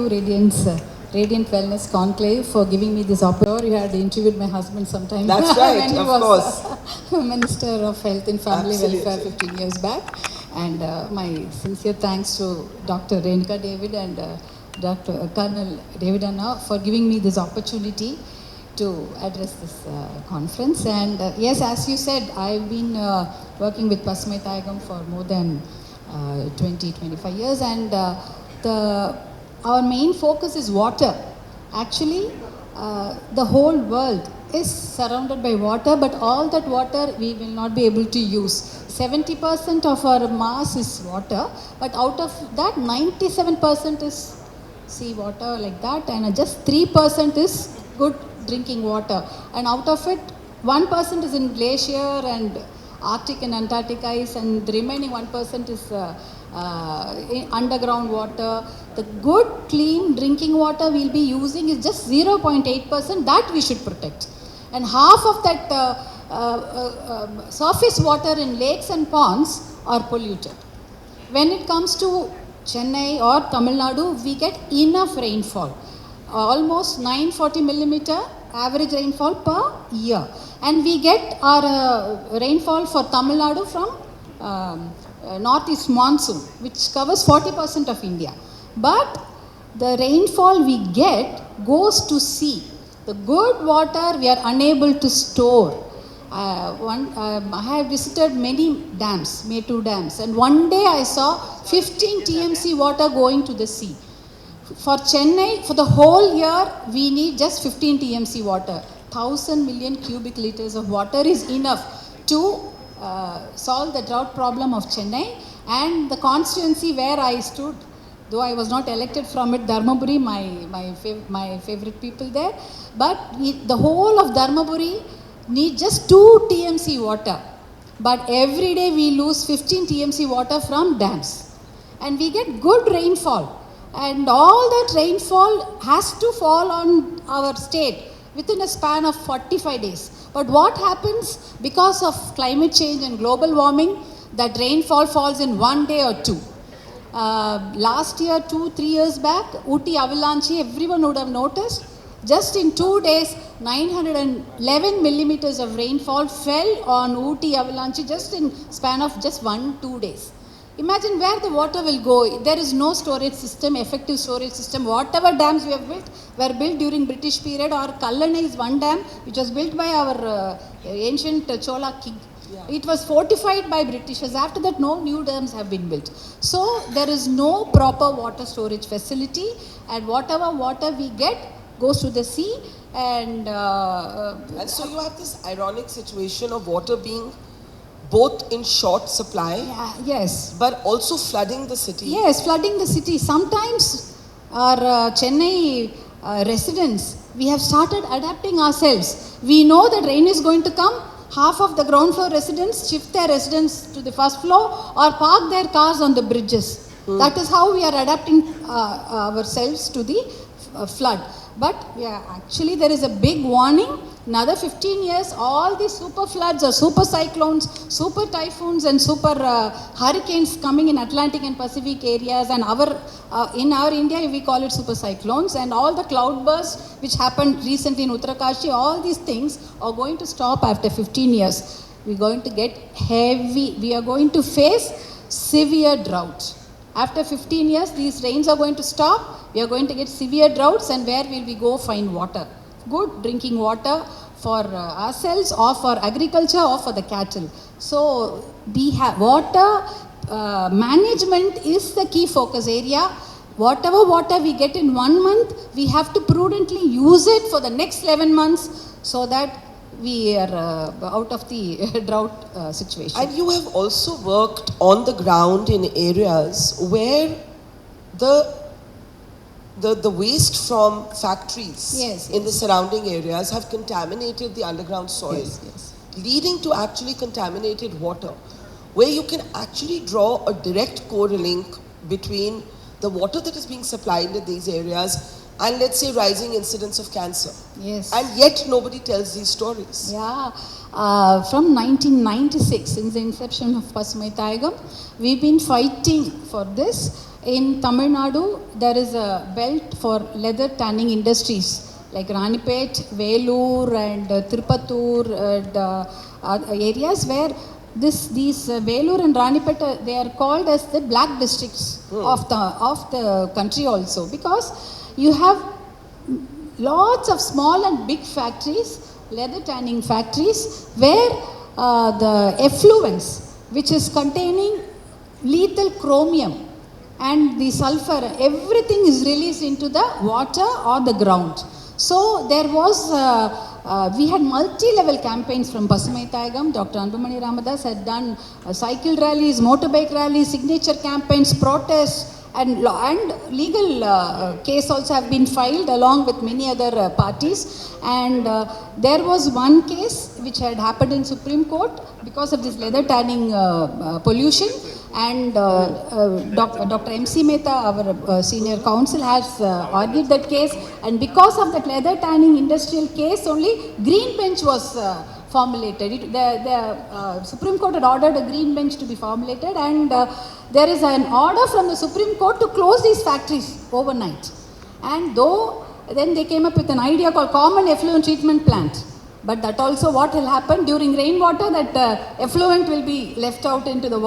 Radiant Wellness Conclave for giving me this opportunity. You had interviewed my husband sometime. That's right, when he of was course. Minister of Health and Family Absolutely. Welfare 15 years back. And my sincere thanks to Dr. Renuka David and Dr. Colonel David Anna for giving me this opportunity to address this conference. And yes, as you said, I've been working with Pasumai Thayagam for more than 20-25 years, and our main focus is water. Actually, the whole world is surrounded by water, but all that water we will not be able to use. 70% of our mass is water, but out of that 97% is sea water like that, and just 3% is good drinking water. And out of it, 1% is in glacier and Arctic and Antarctic ice, and the remaining 1% is underground water. The good clean drinking water we'll be using is just 0.8%, that we should protect. And half of that surface water in lakes and ponds are polluted. When it comes to Chennai or Tamil Nadu, we get enough rainfall, almost 940 millimeter average rainfall per year, and we get our rainfall for Tamil Nadu from northeast monsoon, which covers 40% of India. But the rainfall we get goes to sea. The good water we are unable to store. I have visited many dams, Mettur dams, and one day I saw 15 TMC water going to the sea. For Chennai, for the whole year, we need just 15 TMC water. 1,000 million cubic liters of water is enough to solve the drought problem of Chennai. And the constituency where I stood, though I was not elected from it, Dharmaburi, my favorite people there, but the whole of Dharmaburi need just 2 TMC water. But every day we lose 15 TMC water from dams. And we get good rainfall. And all that rainfall has to fall on our state within a span of 45 days. But what happens because of climate change and global warming, that rainfall falls in 1 day or 2. Last year, 2-3 years back, Ooty avalanche, everyone would have noticed, just in 2 days, 911 millimeters of rainfall fell on Ooty avalanche just in span of just 1-2 days. Imagine where the water will go. There is no storage system, effective storage system. Whatever dams we have built were built during British period. Or Kallana is one dam which was built by our ancient Chola king. Yeah. It was fortified by Britishers. After that, no new dams have been built. So there is no proper water storage facility, and whatever water we get goes to the sea. And so you have this ironic situation of water being both in short supply, yes, but also flooding the city. Yes, flooding the city. Sometimes our Chennai residents, we have started adapting ourselves. We know that rain is going to come. Half of the ground floor residents shift their residence to the first floor or park their cars on the bridges. That is how we are adapting ourselves to the flood. But actually there is a big warning. Another 15 years, all these super floods or super cyclones, super typhoons and super hurricanes coming in Atlantic and Pacific areas, and in our India we call it super cyclones, and all the cloud bursts which happened recently in Uttarakhand, all these things are going to stop after 15 years. We are going to get heavy, we are going to face severe drought. After 15 years, these rains are going to stop, we are going to get severe droughts, and where will we go find water? Good drinking water for ourselves or for agriculture or for the cattle. So we have water management is the key focus area. Whatever water we get in 1 month, we have to prudently use it for the next 11 months so that we are out of the drought situation. And you have also worked on the ground in areas where the waste from factories in the surrounding areas have contaminated the underground soil, leading to actually contaminated water, where you can actually draw a direct correlation between the water that is being supplied in these areas and, let's say, rising incidence of cancer. Yes. And yet nobody tells these stories. Yeah. From 1996, since the inception of Pasumai Thayagam, we've been fighting for this. In Tamil Nadu, there is a belt for leather tanning industries like Ranipet, Velur and Tirupattur and areas where these Velur and Ranipet, they are called as the black districts of the country also, because you have lots of small and big factories, leather tanning factories, where the effluents, which is containing lethal chromium and the sulfur, everything is released into the water or the ground. So there was, we had multi-level campaigns from Pasumai Thayagam. Dr. Anbumani Ramadoss had done cycle rallies, motorbike rallies, signature campaigns, protests, and legal case also have been filed along with many other parties. And there was one case which had happened in Supreme Court because of this leather tanning pollution, and Dr. MC Mehta, our senior counsel, has argued that case, and because of that leather tanning industrial case only, green bench was formulated. The Supreme Court had ordered a green bench to be formulated, and there is an order from the Supreme Court to close these factories overnight. And though then they came up with an idea called common effluent treatment plant. But that also, what will happen during rainwater, that effluent will be left out into the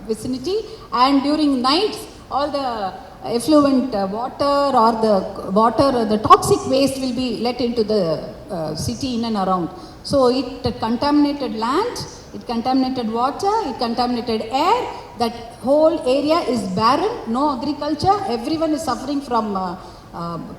vicinity, and during nights all the effluent water or the toxic waste will be let into the city in and around. So it contaminated land, it contaminated water, it contaminated air. That whole area is barren, no agriculture, everyone is suffering from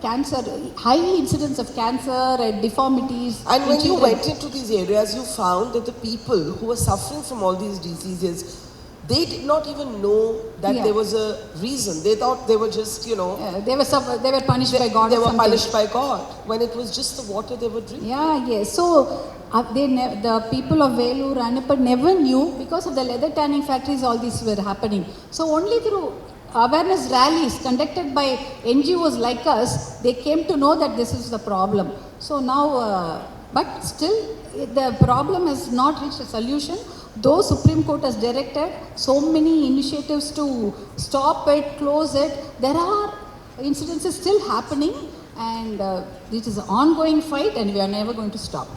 cancer, high incidence of cancer and deformities. And when you went into these areas, you found that the people who were suffering from all these diseases, they did not even know that there was a reason. They thought they were just, they were punished by God. They were punished by God, when it was just the water they were drinking. Yes. So the people of Velur, Ranipet never knew, because of the leather tanning factories, all these were happening. So only through awareness rallies conducted by NGOs like us, they came to know that this is the problem. So now, but still, the problem has not reached a solution. Though Supreme Court has directed so many initiatives to stop it, close it, there are incidences still happening, and it is an ongoing fight, and we are never going to stop.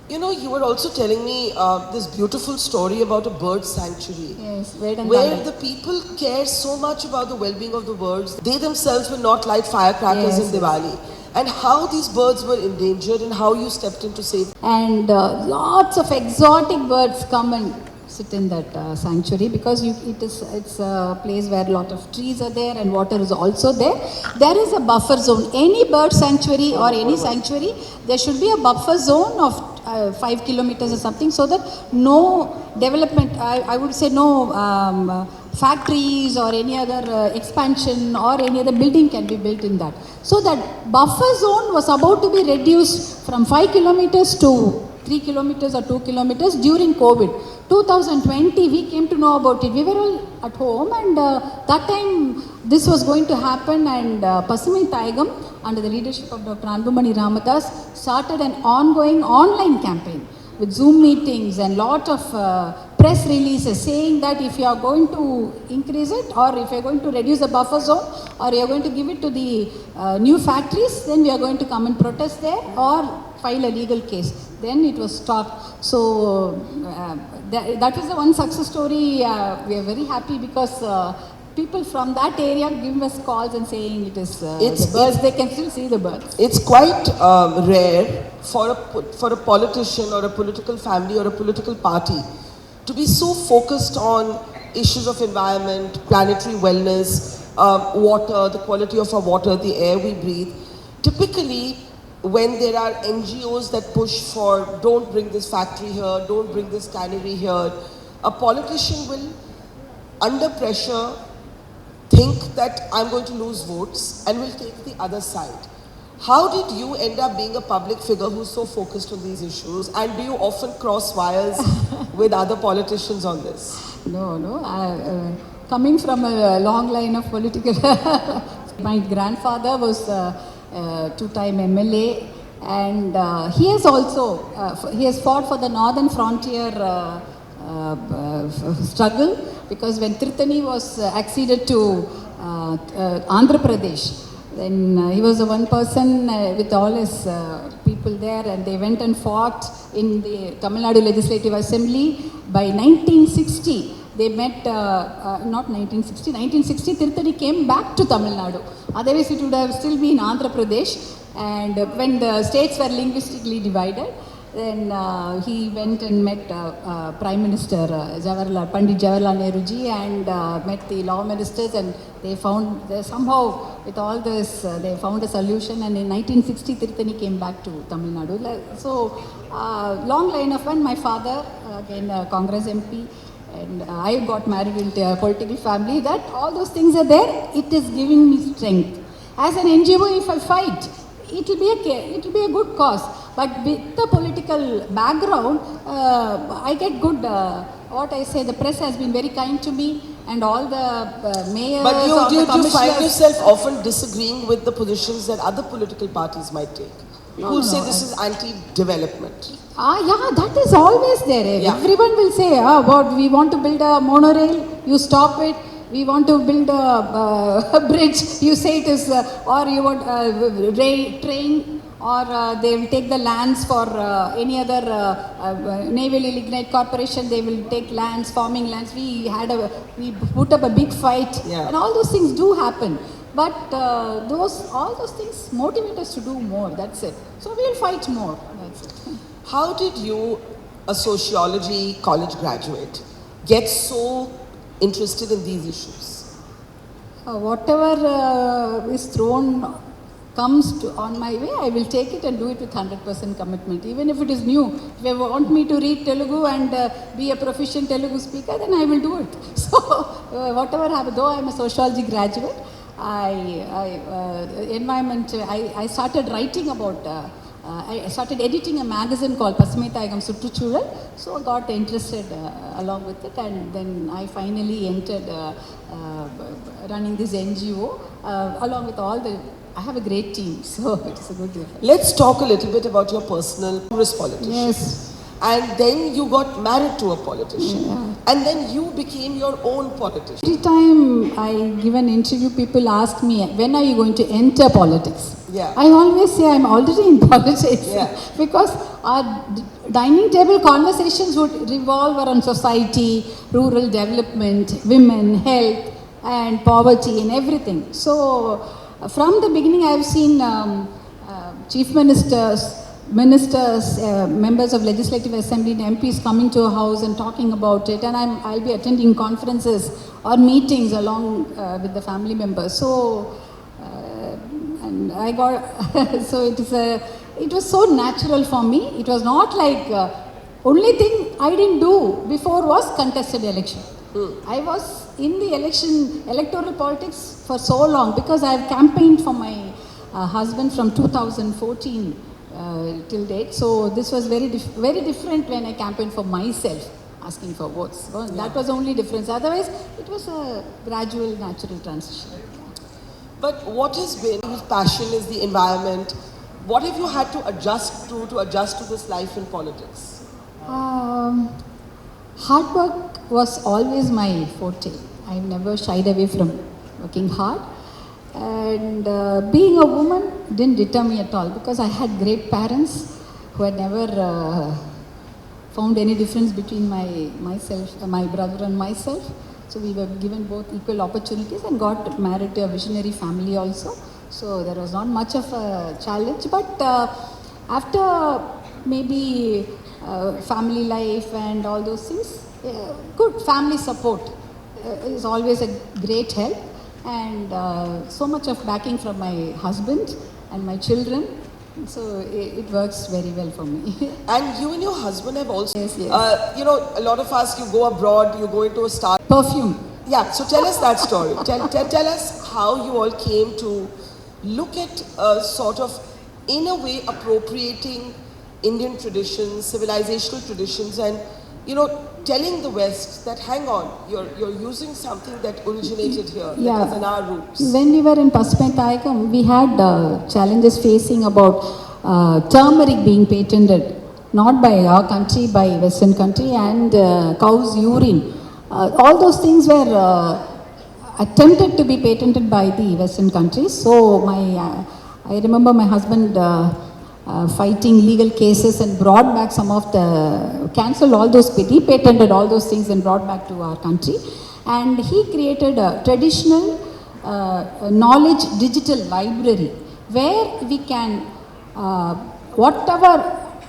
You know, you were also telling me this beautiful story about a bird sanctuary. Yes, where the people care so much about the well-being of the birds. They themselves will not light firecrackers in Diwali. And how these birds were endangered and how you stepped in to save them. And lots of exotic birds come and sit in that sanctuary, because it's a place where a lot of trees are there and water is also there. There is a buffer zone. Any bird sanctuary or any sanctuary, there should be a buffer zone of 5 kilometers or something, so that no development, I would say no factories or any other expansion or any other building can be built in that. So that buffer zone was about to be reduced from 5 kilometers to 3 kilometers or 2 kilometers during COVID. 2020, we came to know about it. We were all at home, and that time this was going to happen, and Pasumai Thayagam, under the leadership of Dr. Anbumani Ramadoss, started an ongoing online campaign with Zoom meetings and lot of press releases saying that if you are going to increase it, or if you are going to reduce the buffer zone, or you are going to give it to the new factories, then we are going to come and protest there or file a legal case. Then it was stopped. So that was the one success story. We are very happy, because people from that area give us calls and saying it is the birds. They can still see the birds. It's quite rare for a politician or a political family or a political party to be so focused on issues of environment, planetary wellness, water, the quality of our water, the air we breathe. Typically, when there are NGOs that push for don't bring this factory here, don't bring this cannery here, a politician will, under pressure, think that I'm going to lose votes and will take the other side. How did you end up being a public figure who's so focused on these issues, and do you often cross wires with other politicians on this? No. Coming from a long line of political, my grandfather was two-time MLA, and he has fought for the Northern Frontier struggle, because when Tirthani was acceded to Andhra Pradesh, then he was the one person with all his people there, and they went and fought in the Tamil Nadu Legislative Assembly. By 1960, they met, not 1960, 1960 Tirthani came back to Tamil Nadu. Otherwise it would have still been Andhra Pradesh. And when the states were linguistically divided, then he went and met Prime Minister Pandit Jawaharlal Nehru ji, and met the law ministers, and they found somehow with all this they found a solution, and in 1960 Tirthani came back to Tamil Nadu. So long line of one, my father again Congress MP, and I got married into a political family. That all those things are there. It is giving me strength. As an NGO, if I fight, it will be a good cause. But with the political background, I get good. What I say, the press has been very kind to me, and all the mayors. But do you find yourself often disagreeing with the positions that other political parties might take? Who say this is anti-development? Yeah, that is always there. Yeah. Everyone will say, about we want to build a monorail, you stop it. We want to build a bridge, you say it is, or you want a train, or they will take the lands for any other naval lignite corporation. They will take lands, farming lands. We put up a big fight, and all those things do happen. But all those things motivate us to do more. That's it. So we will fight more. That's it. How did you, a sociology college graduate, get so interested in these issues? Whatever is thrown comes on my way, I will take it and do it with 100% commitment, even if it is new. If they want me to read Telugu and be a proficient Telugu speaker, then I will do it. So whatever happens, though I am a sociology graduate, I started writing about I started editing a magazine called Pasmaithayagam Sutruchuzhal, so I got interested along with it, and then I finally entered running this NGO along with all the. I have a great team, so it's a good deal. Let's talk a little bit about your personal politician. Yes. And then you got married to a politician. Yeah. And then you became your own politician. Every time I give an interview, people ask me, when are you going to enter politics? Yeah. I always say I'm already in politics. Yeah. Because our dining table conversations would revolve around society, rural development, women, health, and poverty and everything. So from the beginning I have seen chief ministers, members of Legislative Assembly and MPs coming to a house and talking about it, and I'll be attending conferences or meetings along with the family members. So, and I got, so it was so natural for me. It was not like, only thing I didn't do before was contested election. I was in the electoral politics for so long because I have campaigned for my husband from 2014 till date. So this was very different when I campaigned for myself, asking for votes. So that was the only difference. Otherwise, it was a gradual, natural transition. But what has been your passion is the environment. What have you had to adjust to this life in politics? Hard work was always my forte. I've never shied away from working hard. And being a woman didn't deter me at all because I had great parents who had never found any difference between my brother and myself. So we were given both equal opportunities and got married to a visionary family also. So there was not much of a challenge. But after maybe family life and all those things, good family support is always a great help. And so much of backing from my husband and my children, so it works very well for me. And you and your husband have also, yes. You know, a lot of us, you go abroad, you go into a star. Perfume. Yeah, so tell us that story. tell us how you all came to look at sort of, in a way, appropriating Indian traditions, civilizational traditions, and, you know, telling the West that, hang on, you're using something that originated here, that is in our roots. When we were in Pasmaithayagam, we had challenges facing about turmeric being patented, not by our country, by Western country, and cow's urine All those things were attempted to be patented by the Western countries. So I remember my husband fighting legal cases and brought back some of the, cancelled all those, repatented all those things and brought back to our country. And he created a traditional knowledge digital library where we can, whatever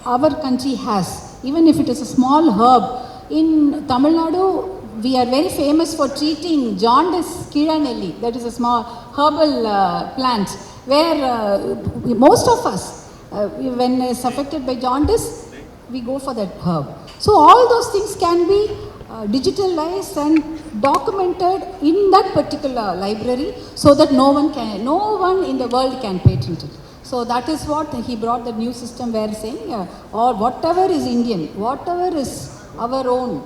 our country has, even if it is a small herb. In Tamil Nadu, we are very famous for treating jaundice, kiranelli, that is a small herbal plant, where most of us, when is affected by jaundice, we go for that herb. So all those things can be digitalized and documented in that particular library, so that no one in the world can patent it. So that is what he brought, the new system where saying, or whatever is Indian, whatever is our own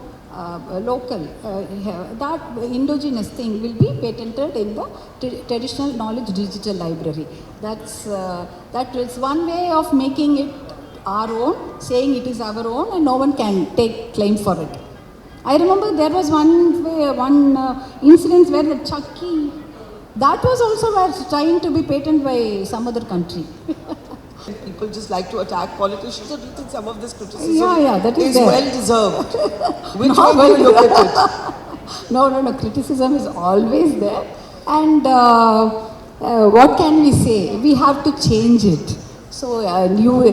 local, that indigenous thing will be patented in the traditional knowledge digital library. That is one way of making it our own, saying it is our own and no one can take claim for it. I remember there was one incident where the Chucky, that was also trying to be patented by some other country. People just like to attack politicians, or do you think some of this criticism that is well deserved? Which way do you look at it? No, criticism is always there. And what can we say? We have to change it. So new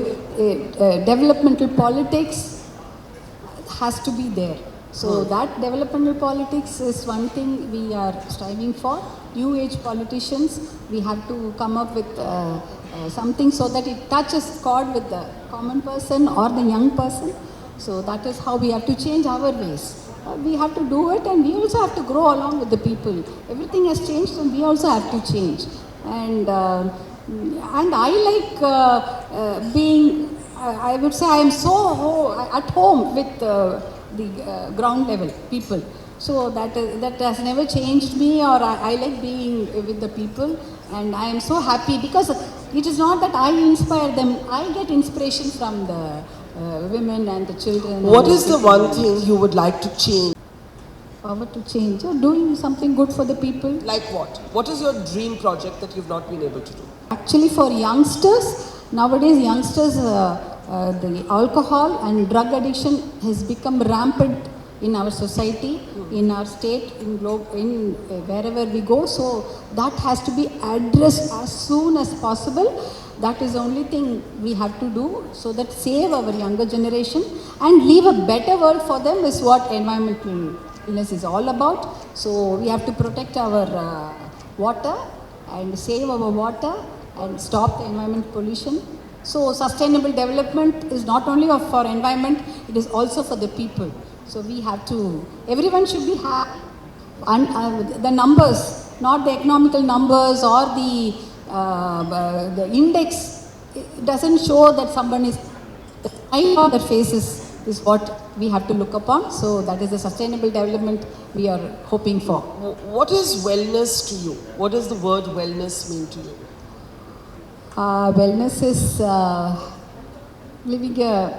developmental politics has to be there. So that developmental politics is one thing we are striving for. New age politicians, we have to come up with something so that it touches chord with the common person or the young person. So that is how we have to change our ways. We have to do it, and we also have to grow along with the people. Everything has changed and we also have to change. And I like being, I would say I am so at home with the ground level people. So that has never changed me, or I like being with the people, and I am so happy because it is not that I inspire them, I get inspiration from the women and the children. What is the one thing you would like to change? Power to change, or doing something good for the people. Like what? What is your dream project that you've not been able to do? Actually, for youngsters, nowadays youngsters, the alcohol and drug addiction has become rampant in our society, in our state, in wherever we go. So that has to be addressed as soon as possible. That is the only thing we have to do, so that save our younger generation and leave a better world for them is what environmental illness is all about. So we have to protect our water and save our water and stop the environment pollution. So sustainable development is not only for environment, it is also for the people. So we have to, everyone should be the numbers, not the economical numbers or the index. It doesn't show that someone is, the smile on their faces is what we have to look upon. So that is the sustainable development we are hoping for. What is wellness to you? What does the word wellness mean to you? Wellness is living a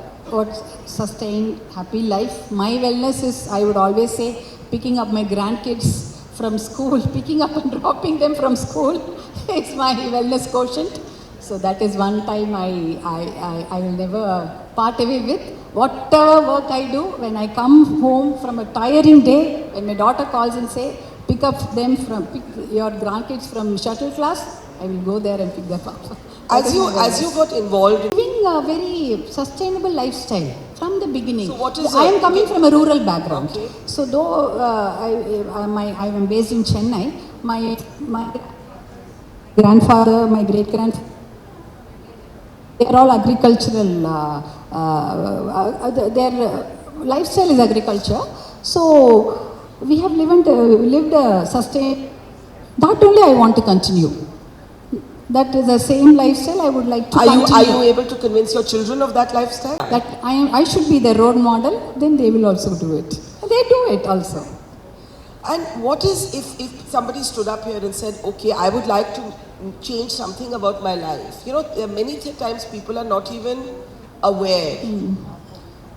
sustained, happy life. My wellness is, I would always say, picking up my grandkids from school, picking up and dropping them from school. It's my wellness quotient. So that is one time I will never part away with. Whatever work I do, when I come home from a tiring day, when my daughter calls and say, pick your grandkids from shuttle class, I will go there and pick them up. As you got involved in living a very sustainable lifestyle from the beginning. So what is I am coming from a rural background. Okay. So though I am based in Chennai, my grandfather, my great grandfather, they are all agricultural. Their lifestyle is agriculture. So we have lived a sustained. That only I want to continue. That is the same lifestyle I would like to continue. Are you able to convince your children of that lifestyle? That I should be their role model, then they will also do it. They do it also. And what is, if somebody stood up here and said, okay, I would like to change something about my life. You know, there are many times people are not even aware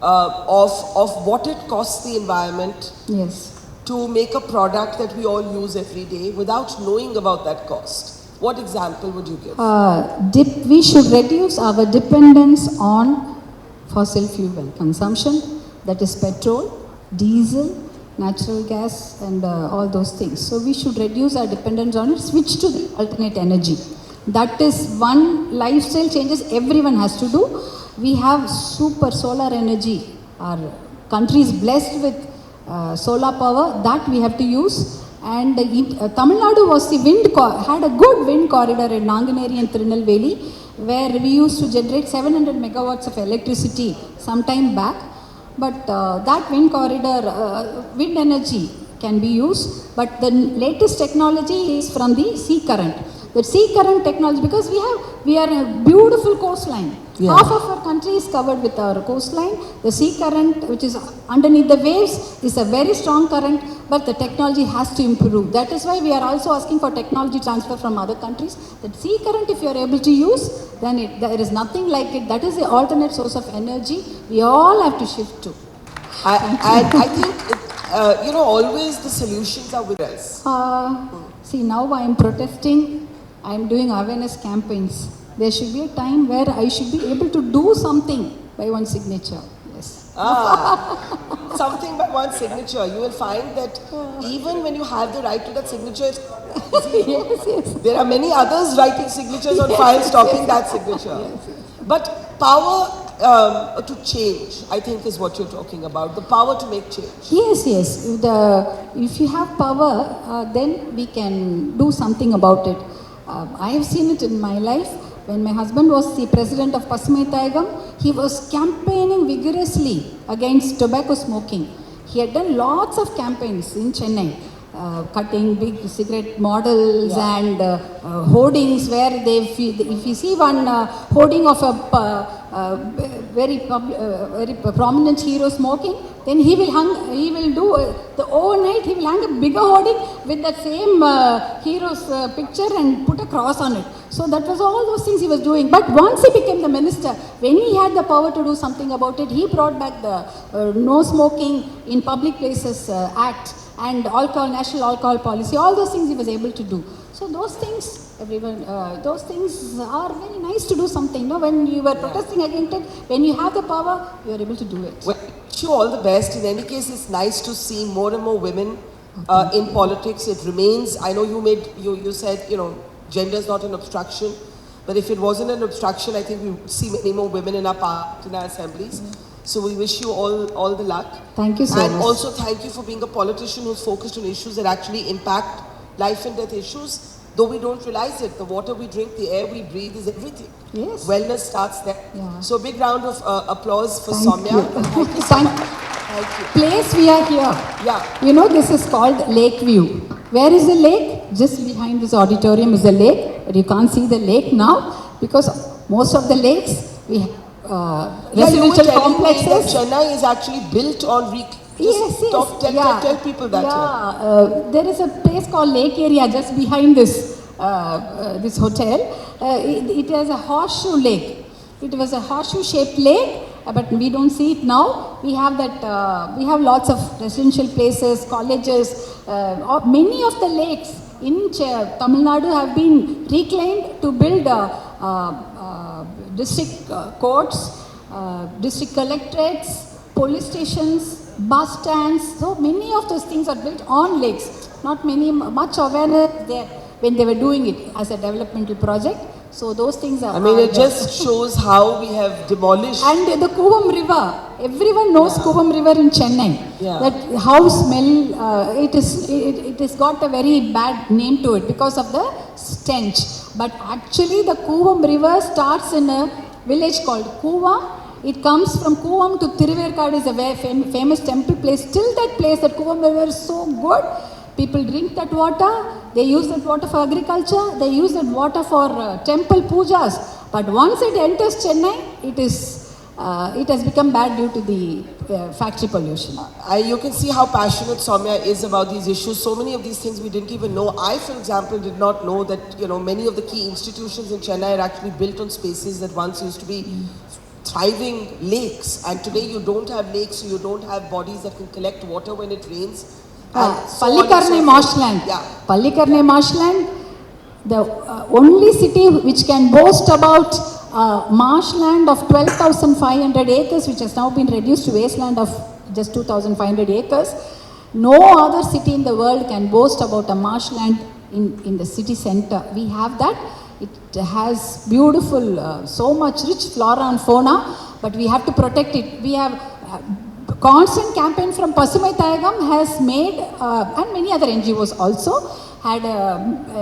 of what it costs the environment. Yes. to make a product that we all use every day without knowing about that cost? What example would you give? We should reduce our dependence on fossil fuel consumption, that is petrol, diesel, natural gas and all those things. So we should reduce our dependence on it, switch to the alternate energy. That is one lifestyle changes everyone has to do. We have super solar energy. Our country is blessed with solar power that we have to use. And Tamil Nadu was the had a good wind corridor in Nanganeri and Tirunelveli, where we used to generate 700 megawatts of electricity some time back. But that wind corridor, wind energy can be used. But the latest technology is from the sea current. The sea current technology, because we are a beautiful coastline. Yeah. Half of our country is covered with our coastline. The sea current, which is underneath the waves, is a very strong current, but the technology has to improve. That is why we are also asking for technology transfer from other countries. The sea current, if you are able to use, then there is nothing like it. That is the alternate source of energy we all have to shift to. I think, always the solutions are with us. See, now I am protesting. I am doing awareness campaigns. There should be a time where I should be able to do something by one signature. Yes. Something by one signature. You will find that even when you have the right to that signature, yes. There are many others writing signatures on files stopping that signature. Yes. But power to change, I think, is what you're talking about. The power to make change. Yes. If you have power, then we can do something about it. I have seen it in my life. When my husband was the president of Pasumai Tayagam, he was campaigning vigorously against tobacco smoking. He had done lots of campaigns in Chennai, cutting big cigarette models and hoardings where if you see one hoarding of a very prominent hero smoking, then he will do the overnight, he will hang a bigger hoarding with that same hero's picture and put a cross on it. So that was all those things he was doing. But once he became the minister, when he had the power to do something about it, he brought back the no smoking in public places act and national alcohol policy. All those things he was able to do. So those things, those things are very nice to do something. No, when you were protesting against it, when you have the power, you are able to do it. Well, wish you all the best. In any case, it's nice to see more and more women in politics. It remains. I know you said gender is not an obstruction, but if it wasn't an obstruction, I think we would see many more women in our parliament, in our assemblies. So we wish you all the luck. Thank you so much. And also thank you for being a politician who's focused on issues that actually impact life and death issues. Though we don't realize it, the water we drink, the air we breathe is everything. Yes. Wellness starts there. Yeah. So big round of applause for Thank Soumya. you. Thank you so much. Thank you. Place we are here. Yeah. This is called Lake View. Where is the lake? Just behind this auditorium is the lake, but you can't see the lake now because most of the lakes we residential complexes. Chennai is actually built on Yes. Tell people that. Yeah, there is a place called Lake Area just behind this this hotel. It has a horseshoe lake. It was a horseshoe-shaped lake, but we don't see it now. We have that. We have lots of residential places, colleges. Many of the lakes in Tamil Nadu have been reclaimed to build district courts, district collectorates, police stations, bus stands. So many of those things are built on lakes. Not much awareness there when they were doing it as a developmental project. So those things are. It just shows how we have demolished. And the Kuvam River. Everyone knows Kuvam River in Chennai. Yeah. That how smell. It has got a very bad name to it because of the stench. But actually, the Kuvam River starts in a village called Kuvam. It comes from Kuvam to Thiruverkadu, is a very famous temple place. Still that place, that Kuvam River is so good. People drink that water. They use that water for agriculture. They use that water for temple pujas. But once it enters Chennai, it has become bad due to the factory pollution. You can see how passionate Soumya is about these issues. So many of these things we didn't even know. I, for example, did not know that many of the key institutions in Chennai are actually built on spaces that once used to be thriving lakes, and today you don't have lakes, so you don't have bodies that can collect water when it rains. Pallikarne marshland. Yeah. Pallikarne marshland, the only city which can boast about marshland of 12,500 acres, which has now been reduced to wasteland of just 2,500 acres. No other city in the world can boast about a marshland in the city center. We have that. It has beautiful, so much rich flora and fauna, but we have to protect it. We have constant campaign from Pasumai Thayagam has made, and many other NGOs also, had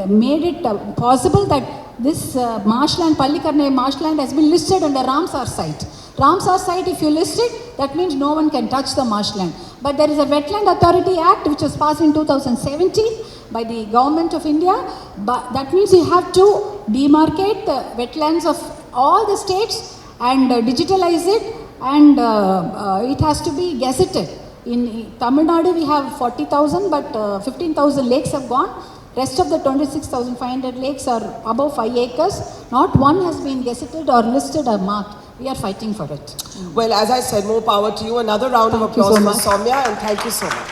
made it possible that this marshland, Pallikarne marshland, has been listed under Ramsar site. Ramsar site, if you list it, that means no one can touch the marshland. But there is a Wetland Authority Act which was passed in 2017 by the Government of India. But that means you have to demarcate the wetlands of all the states and digitalize it, and it has to be gazetted. In Tamil Nadu we have 40,000, but 15,000 lakes have gone. Rest of the 26,500 lakes are above 5 acres. Not one has been gazetted or listed or marked. We are fighting for it. Well, as I said, more power to you. Another round of applause for Soumya, and thank you so much.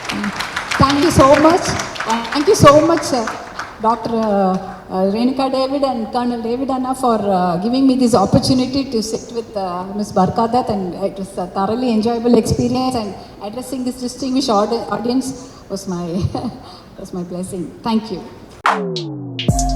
Thank you so much. Thank you so much, Dr. Renuka David and Colonel David Anna, for giving me this opportunity to sit with Ms. Barkadat, and it was a thoroughly enjoyable experience, and addressing this distinguished audience was my, was my blessing. Thank you.